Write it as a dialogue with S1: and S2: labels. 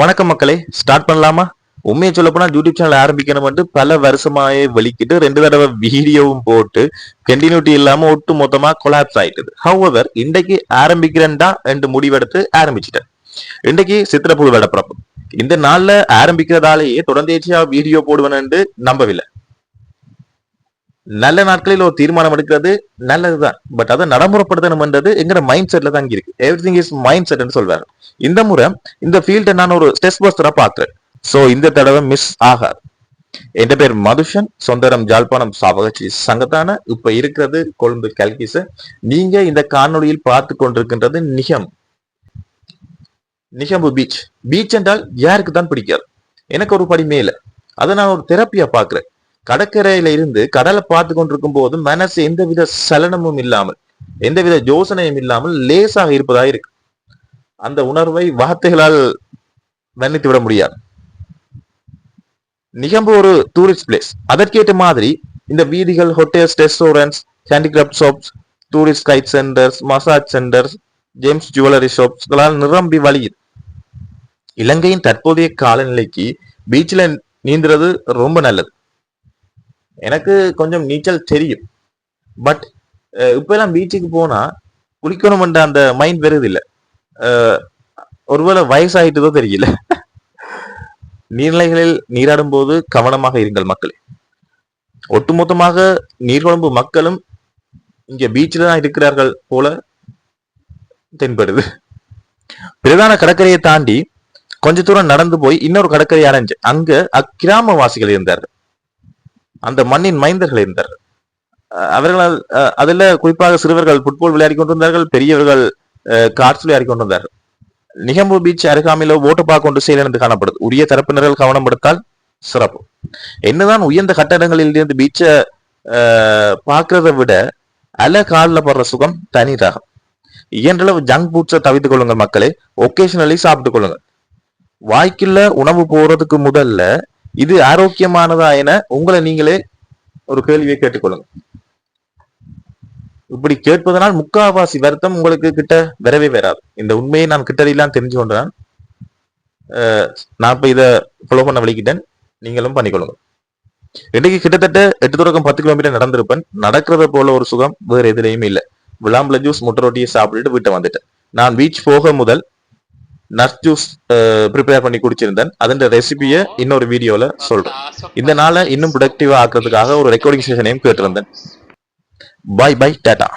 S1: வணக்கம் மக்களே, ஸ்டார்ட் பண்ணலாமா? உண்மையை சொல்ல போனா யூடியூப் சேனல் ஆரம்பிக்கணும் பல வருஷமாயே வெளிக்கிட்டு 2 தடவை வீடியோவும் போட்டு கண்டினியூட்டி இல்லாம ஒட்டு மொத்தமா கொலாப்ஸ் ஆயிட்டது. ஹவவர் இன்றைக்கு ஆரம்பிக்கிறேன்டா என்று முடிவெடுத்து ஆரம்பிச்சிட்டேன். இன்றைக்கு சித்திர புது வெடப்பிறப்பு. இந்த நாள்ல ஆரம்பிக்கிறதாலேயே தொடர்ந்தேச்சியா வீடியோ போடுவேன் என்று நம்பவில்லை. நல்ல நாட்களில் ஒரு தீர்மானம் எடுக்கிறது நல்லதுதான். பட் அதை நடைமுறைப்படுத்தணும்ன்றது எங்கிற மைண்ட் செட்ல தான் இருக்கு. Every thing is mind set சொல்வாரு. இந்த முறை இந்த ஃபீல்ட நான் ஒரு ஸ்ட்ரெஸ் பஸ்டரா பாக்குறேன். சோ இந்த தடவை மிஸ் ஆகாது. என் பேர் மதுஷன், சொந்தரம் ஜாழ்ப்பாணம் சாவகச்சி சங்கத்தான. இப்ப இருக்கிறது கொழும்பு கல்கிச. நீங்க இந்த காணொலியில் பார்த்து கொண்டிருக்கின்றது நிகம்பு பீச். பீச் என்றால் யாருக்கு தான் பிடிக்காது? எனக்கு ஒரு படி மேல அதை நான் ஒரு தெரப்பியா பாக்குறேன். கடற்கரையில இருந்து கடலை பார்த்து கொண்டிருக்கும் போது மனசு எந்தவித சலனமும் இல்லாமல், எந்தவித யோசனையும் இல்லாமல் லேசாக இருப்பதாக இருக்கு. அந்த உணர்வை வார்த்தைகளால் வர்ணித்து விட முடியாது. நிகம்பு ஒரு டூரிஸ்ட் பிளேஸ். அதற்கேற்ற மாதிரி இந்த வீதிகள், hotels, restaurants, handicraft shops, tourist guide centres, massage centres, gems jewellery ஷாப்ஸ்களால் நிரம்பி வழியுது. இலங்கையின் தற்போதைய காலநிலைக்கு பீச்சில் நீந்துறது ரொம்ப நல்லது. எனக்கு கொஞ்சம் நீச்சல் தெரியும். பட் இப்ப எல்லாம் பீச்சுக்கு போனா குளிக்கணும்ன்ற அந்த மைண்ட் வருது இல்ல. ஒருவேளை வயசாயிட்டதோ தெரியல. நீர்நிலைகளில் நீராடும் போது கவனமாக இருங்கள் மக்களே. ஒட்டுமொத்தமாக நீர்கொழும்பு மக்களும் இங்க பீச்சில் தான் இருக்கிறார்கள் போல தென்படுது. பிரதான கடற்கரையை தாண்டி கொஞ்ச தூரம் நடந்து போய் இன்னொரு கடற்கரை அடைஞ்சு அங்க அக்கிராமவாசிகள் இருந்தார்கள். அந்த மண்ணின் மைந்தர்கள் இருந்தார்கள். அவர்களால் அதில் குறிப்பாக சிறுவர்கள் ஃபுட்பால் விளையாடி கொண்டிருந்தார்கள், பெரியவர்கள் கார்ட்ஸ் விளையாடி கொண்டிருந்தார்கள். நிகம்பு பீச் அருகாமையில ஓட்டு பார்க்க கொண்டு செயலிழந்து காணப்படுது. உரிய தரப்பினர்கள் கவனம் எடுத்தால் சிறப்பு. என்னதான் உயர்ந்த கட்டடங்களில் இருந்து பீச்சை பார்க்கறத விட அல காலில் படுற சுகம் தனி ராகம். இயன்றளவு ஜங்க் ஃபுட்ஸை தவித்துக் கொள்ளுங்கள் மக்களே. ஒகேஷனலி சாப்பிட்டுக் கொள்ளுங்கள். வாய்க்குள்ள உணவு போறதுக்கு முதல்ல இது ஆரோக்கியமானதா என உங்களை நீங்களே ஒரு கேள்வியை கேட்டுக்கொள்ளுங்க. இப்படி கேட்பதனால் முக்காவாசி வருத்தம் உங்களுக்கு கிட்ட வரவே வராது. இந்த உண்மையை நான் கிட்டலாம் தெரிஞ்சு கொண்டுதான் நான் இப்ப இதை ஃபாலோ பண்ண வலிக்கிட்டேன். நீங்களும் பண்ணிக்கொள்ளுங்க. இன்னைக்கு கிட்டத்தட்ட 8 தொடக்கம் 10 கிலோமீட்டர் நடந்திருப்பேன். நடக்கிறத போல ஒரு சுகம் வேற எதுலையுமே இல்லை. விளாம்பல ஜூஸ், முட்டை ரொட்டியை சாப்பிட்டுட்டு வீட்டை வந்துட்டேன். நான் பீச் போக முதல் நட்ஸ் ஜூஸ் ப்ரிப்பேர் பண்ணி குடிச்சிருந்தேன். அதன் ரெசிபியை இன்னொரு வீடியோல சொல்றேன். இந்த நாளை இன்னும் ப்ரொடக்டிவா ஆக்குறதுக்காக ஒரு ரெக்கார்டிங் செஷனையும் கேட்டிருந்தேன். பாய் பாய், டாடா.